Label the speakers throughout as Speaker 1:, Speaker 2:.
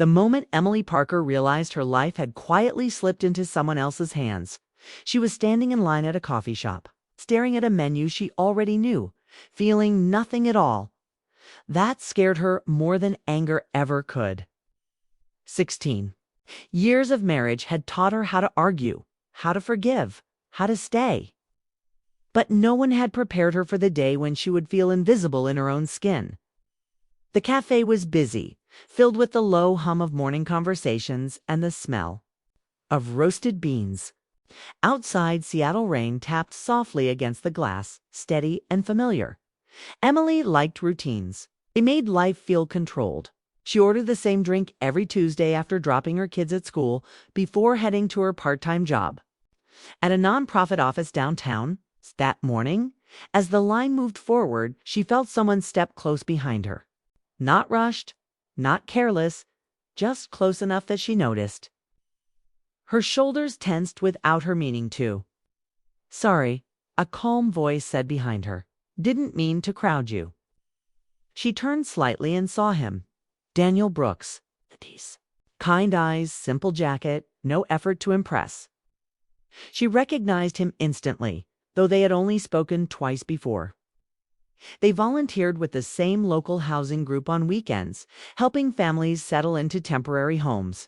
Speaker 1: The moment Emily Parker realized her life had quietly slipped into someone else's hands, she was standing in line at a coffee shop, staring at a menu she already knew, feeling nothing at all. That scared her more than anger ever could. 16. Years of marriage had taught her how to argue, how to forgive, how to stay. But no one had prepared her for the day when she would feel invisible in her own skin. The cafe was busy, filled with the low hum of morning conversations and the smell of roasted beans. Outside, Seattle rain tapped softly against the glass, steady and familiar. Emily liked routines. They made life feel controlled. She ordered the same drink every Tuesday after dropping her kids at school before heading to her part-time job. At a nonprofit office downtown, that morning, as the line moved forward, she felt someone step close behind her. Not rushed, not careless, just close enough that she noticed. Her shoulders tensed without her meaning to. "Sorry," a calm voice said behind her. "Didn't mean to crowd you." She turned slightly and saw him. Daniel Brooks. Kind eyes, simple jacket, no effort to impress. She recognized him instantly, though they had only spoken twice before. They volunteered with the same local housing group on weekends, helping families settle into temporary homes.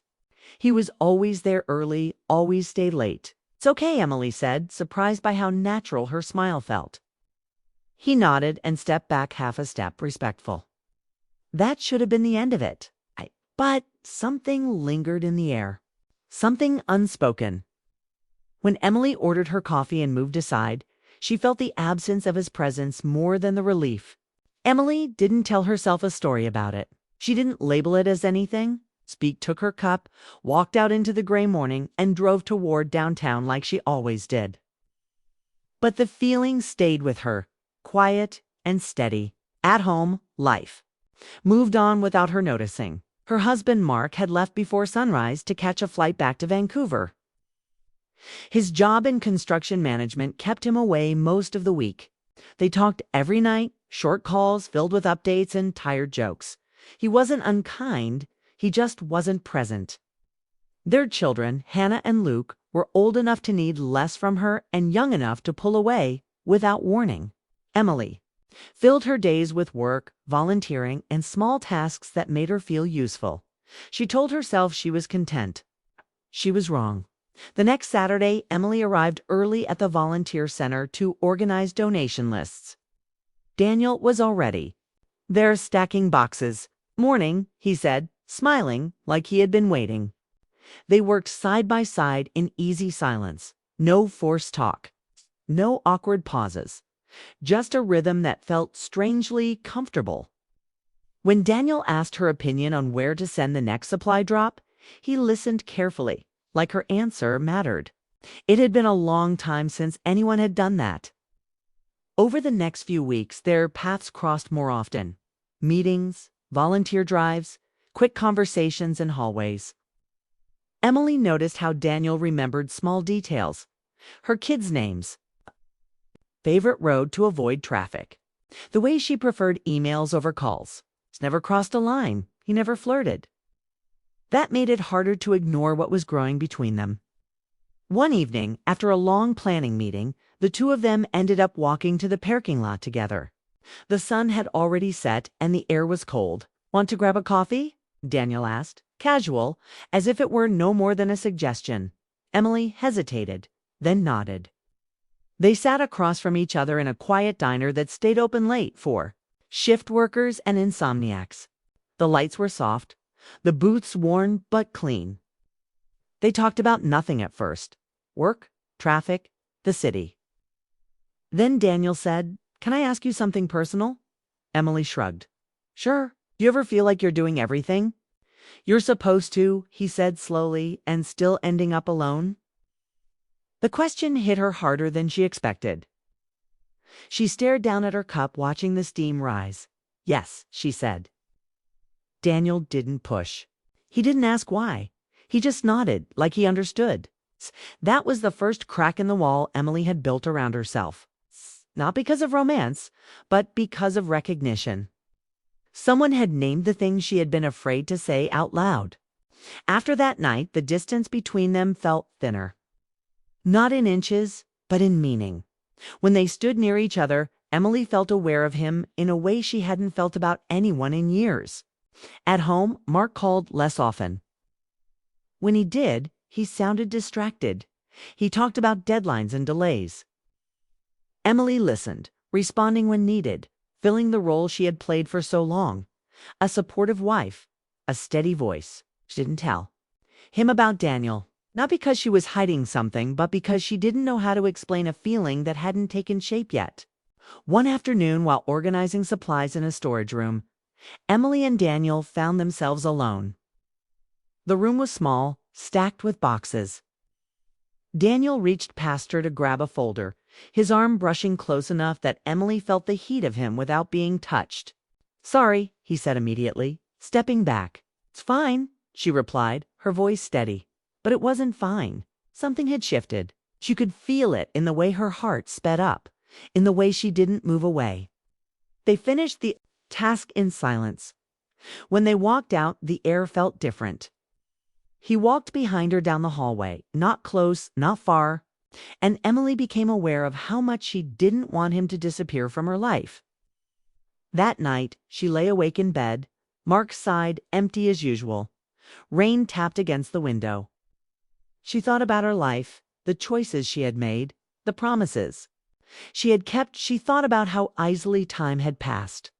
Speaker 1: He was always there early, always stayed late. "It's okay," Emily said, surprised by how natural her smile felt. He nodded and stepped back half a step, respectful. That should have been the end of it. But something lingered in the air. Something unspoken. When Emily ordered her coffee and moved aside, she felt the absence of his presence more than the relief. Emily didn't tell herself a story about it. She didn't label it as anything. Speak took her cup, walked out into the gray morning, and drove toward downtown like she always did. But the feeling stayed with her, quiet and steady. At home, life moved on without her noticing. Her husband, Mark, had left before sunrise to catch a flight back to Vancouver. His job in construction management kept him away most of the week. They talked every night, short calls filled with updates and tired jokes. He wasn't unkind, he just wasn't present. Their children, Hannah and Luke, were old enough to need less from her and young enough to pull away without warning. Emily filled her days with work, volunteering, and small tasks that made her feel useful. She told herself she was content. She was wrong. The next Saturday, Emily arrived early at the volunteer center to organize donation lists. Daniel was already there stacking boxes. "Morning," he said, smiling like he had been waiting. They worked side by side in easy silence. No forced talk. No awkward pauses. Just a rhythm that felt strangely comfortable. When Daniel asked her opinion on where to send the next supply drop, he listened carefully, like her answer mattered. It had been a long time since anyone had done that. Over the next few weeks, their paths crossed more often. Meetings, volunteer drives, quick conversations in hallways. Emily noticed how Daniel remembered small details. Her kids' names. Favorite road to avoid traffic. The way she preferred emails over calls. He's never crossed a line. He never flirted. That made it harder to ignore what was growing between them. One evening, after a long planning meeting, the two of them ended up walking to the parking lot together. The sun had already set and the air was cold. "Want to grab a coffee?" Daniel asked, casual, as if it were no more than a suggestion. Emily hesitated, then nodded. They sat across from each other in a quiet diner that stayed open late for shift workers and insomniacs. The lights were soft, the booths worn but clean. They talked about nothing at first. Work, traffic, the city. Then Daniel said, "Can I ask you something personal?" Emily shrugged. "Sure. Do you ever feel like you're doing everything?" "You're supposed to," he said slowly, "and still ending up alone?" The question hit her harder than she expected. She stared down at her cup, watching the steam rise. "Yes," she said. Daniel didn't push. He didn't ask why. He just nodded, like he understood. That was the first crack in the wall Emily had built around herself. Not because of romance, but because of recognition. Someone had named the things she had been afraid to say out loud. After that night, the distance between them felt thinner. Not in inches, but in meaning. When they stood near each other, Emily felt aware of him in a way she hadn't felt about anyone in years. At home, Mark called less often. When he did, he sounded distracted. He talked about deadlines and delays. Emily listened, responding when needed, filling the role she had played for so long. A supportive wife, a steady voice. She didn't tell him about Daniel, not because she was hiding something, but because she didn't know how to explain a feeling that hadn't taken shape yet. One afternoon, while organizing supplies in a storage room, Emily and Daniel found themselves alone. The room was small, stacked with boxes. Daniel reached past her to grab a folder, his arm brushing close enough that Emily felt the heat of him without being touched. "Sorry," he said immediately, stepping back. "It's fine," she replied, her voice steady. But it wasn't fine. Something had shifted. She could feel it in the way her heart sped up, in the way she didn't move away. They finished the task in silence. When they walked out, the air felt different. He walked behind her down the hallway, not close, not far, and Emily became aware of how much she didn't want him to disappear from her life. That night, she lay awake in bed, Mark's side empty as usual. Rain tapped against the window. She thought about her life, the choices she had made, the promises she had kept. She thought about how easily time had passed.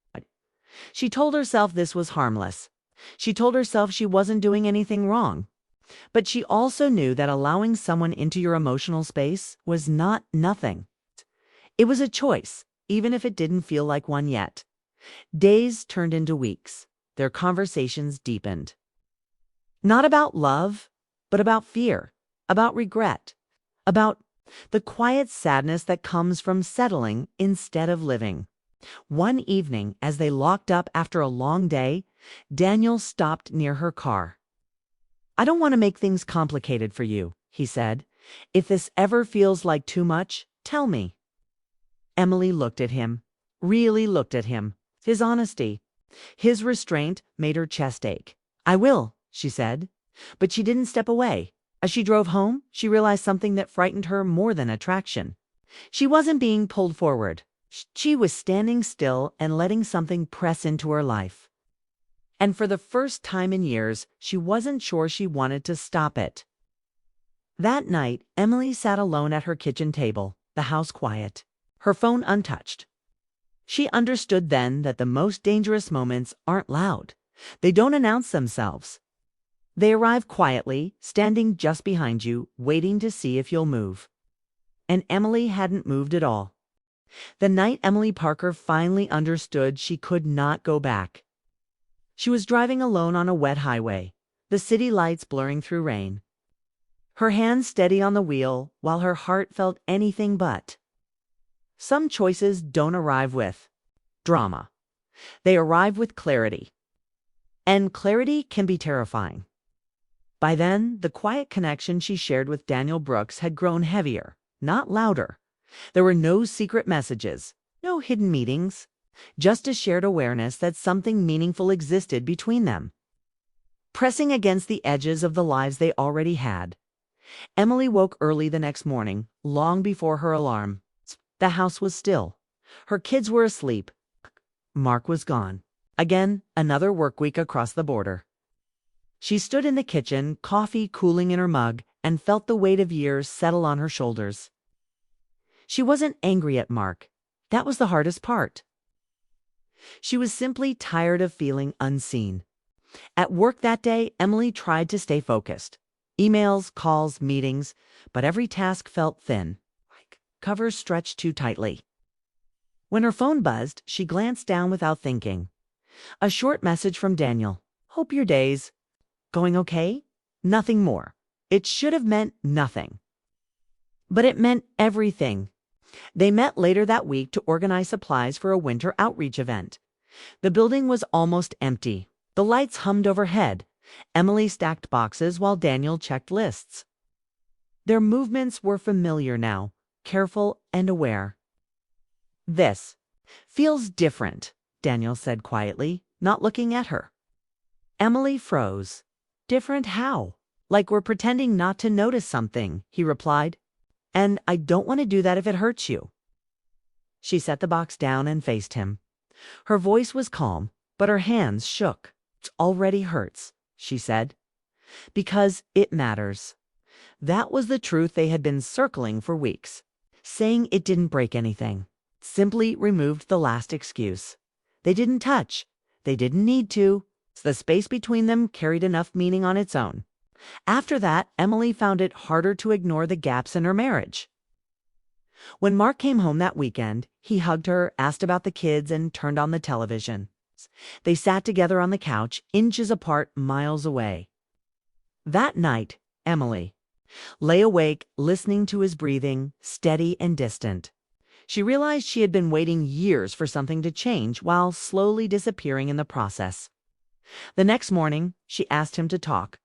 Speaker 1: She told herself this was harmless. She told herself she wasn't doing anything wrong. But she also knew that allowing someone into your emotional space was not nothing. It was a choice, even if it didn't feel like one yet. Days turned into weeks. Their conversations deepened. Not about love, but about fear, about regret, about the quiet sadness that comes from settling instead of living. One evening, as they locked up after a long day, Daniel stopped near her car. "I don't want to make things complicated for you," he said. "If this ever feels like too much, tell me." Emily looked at him, really looked at him. His honesty, his restraint made her chest ache. "I will," she said. But she didn't step away. As she drove home, she realized something that frightened her more than attraction. She wasn't being pulled forward. She was standing still and letting something press into her life. And for the first time in years, she wasn't sure she wanted to stop it. That night, Emily sat alone at her kitchen table, the house quiet, her phone untouched. She understood then that the most dangerous moments aren't loud. They don't announce themselves. They arrive quietly, standing just behind you, waiting to see if you'll move. And Emily hadn't moved at all. The night Emily Parker finally understood she could not go back. She was driving alone on a wet highway, the city lights blurring through rain. Her hands steady on the wheel, while her heart felt anything but. Some choices don't arrive with drama. They arrive with clarity. And clarity can be terrifying. By then, the quiet connection she shared with Daniel Brooks had grown heavier, not louder. There were no secret messages, no hidden meetings, just a shared awareness that something meaningful existed between them. Pressing against the edges of the lives they already had, Emily woke early the next morning, long before her alarm. The house was still. Her kids were asleep. Mark was gone. Again, another work week across the border. She stood in the kitchen, coffee cooling in her mug, and felt the weight of years settle on her shoulders. She wasn't angry at Mark. That was the hardest part. She was simply tired of feeling unseen. At work that day, Emily tried to stay focused. Emails, calls, meetings, but every task felt thin, like covers stretched too tightly. When her phone buzzed, she glanced down without thinking. A short message from Daniel. "Hope your day's going okay?" Nothing more. It should have meant nothing. But it meant everything. They met later that week to organize supplies for a winter outreach event. The building was almost empty. The lights hummed overhead. Emily stacked boxes while Daniel checked lists. Their movements were familiar now, careful and aware. "This feels different," Daniel said quietly, not looking at her. Emily froze. Different how? Like we're pretending not to notice something, he replied. And I don't want to do that if it hurts you. She set the box down and faced him. Her voice was calm, but her hands shook. It already hurts, she said. Because it matters. That was the truth they had been circling for weeks. Saying it didn't break anything. Simply removed the last excuse. They didn't touch. They didn't need to. The space between them carried enough meaning on its own. After that, Emily found it harder to ignore the gaps in her marriage. When Mark came home that weekend, he hugged her, asked about the kids, and turned on the television. They sat together on the couch, inches apart, miles away. That night, Emily lay awake, listening to his breathing, steady and distant. She realized she had been waiting years for something to change while slowly disappearing in the process. The next morning, she asked him to talk.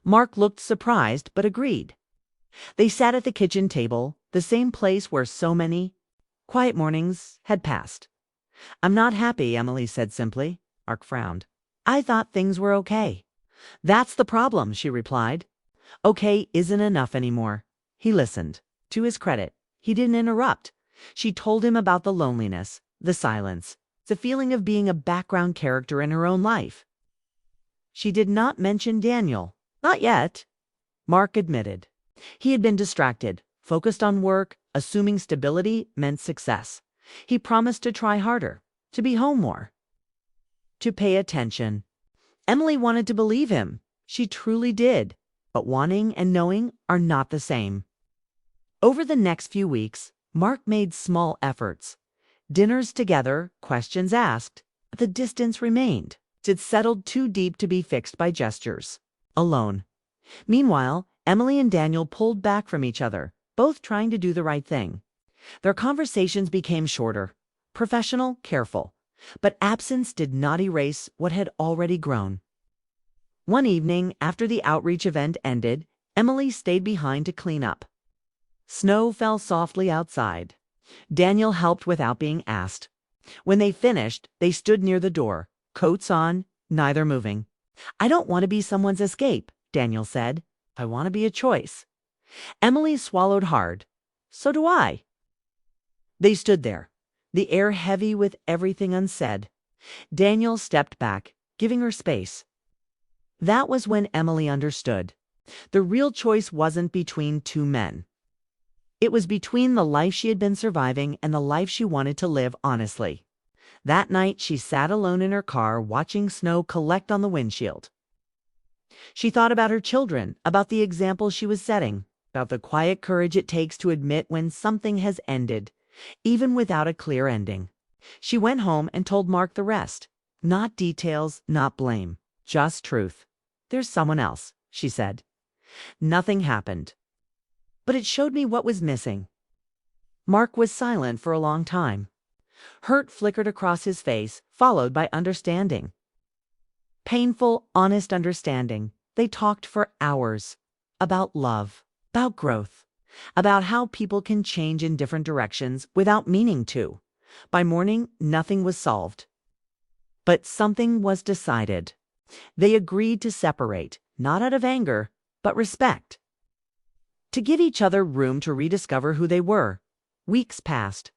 Speaker 1: Mark looked surprised but agreed. They sat at the kitchen table, the same place where so many quiet mornings had passed. I'm not happy, Emily said simply. Mark frowned. I thought things were okay. That's the problem, she replied. Okay isn't enough anymore. He listened. To his credit, he didn't interrupt. She told him about the loneliness, the silence, the feeling of being a background character in her own life. She did not mention Daniel. Not yet. Mark admitted. He had been distracted, focused on work, assuming stability meant success. He promised to try harder, to be home more, to pay attention. Emily wanted to believe him. She truly did. But wanting and knowing are not the same. Over the next few weeks, Mark made small efforts. Dinners together, questions asked. The distance remained. It settled too deep to be fixed by gestures. Alone. Meanwhile, Emily and Daniel pulled back from each other, both trying to do the right thing. Their conversations became shorter, professional, careful. But absence did not erase what had already grown. One evening, after the outreach event ended, Emily stayed behind to clean up. Snow fell softly outside. Daniel helped without being asked. When they finished, they stood near the door, coats on, neither moving. I don't want to be someone's escape, Daniel said. I want to be a choice. Emily swallowed hard. So do I. They stood there, the air heavy with everything unsaid. Daniel stepped back, giving her space. That was when Emily understood. The real choice wasn't between two men. It was between the life she had been surviving and the life she wanted to live honestly. That night, she sat alone in her car, watching snow collect on the windshield. She thought about her children, about the example she was setting, about the quiet courage it takes to admit when something has ended, even without a clear ending. She went home and told Mark the rest. Not details, not blame, just truth. There's someone else, she said. Nothing happened. But it showed me what was missing. Mark was silent for a long time. Hurt flickered across his face, followed by understanding. Painful, honest understanding. They talked for hours. About love, about growth, about how people can change in different directions without meaning to. By morning, nothing was solved. But something was decided. They agreed to separate, not out of anger, but respect. To give each other room to rediscover who they were. Weeks passed.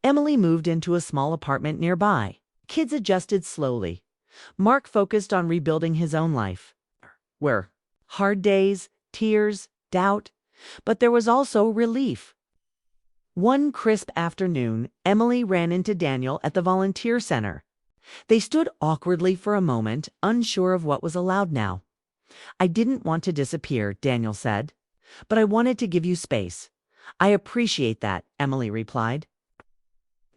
Speaker 1: Emily moved into a small apartment nearby. Kids adjusted slowly. Mark focused on rebuilding his own life. Were hard days, tears, doubt, but there was also relief. One crisp afternoon, Emily ran into Daniel at the volunteer center. They stood awkwardly for a moment, unsure of what was allowed now. I didn't want to disappear, Daniel said, but I wanted to give you space. I appreciate that, Emily replied.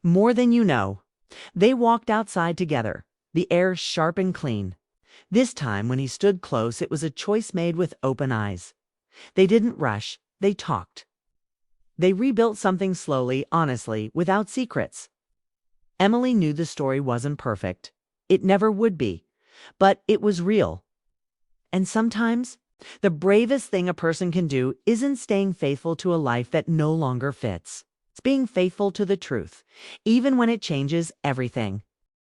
Speaker 1: More than you know. They walked outside together, the air sharp and clean. This time, when he stood close, it was a choice made with open eyes. They didn't rush, they talked. They rebuilt something slowly, honestly, without secrets. Emily knew the story wasn't perfect. It never would be. But it was real. And sometimes, the bravest thing a person can do isn't staying faithful to a life that no longer fits. It's being faithful to the truth, even when it changes everything.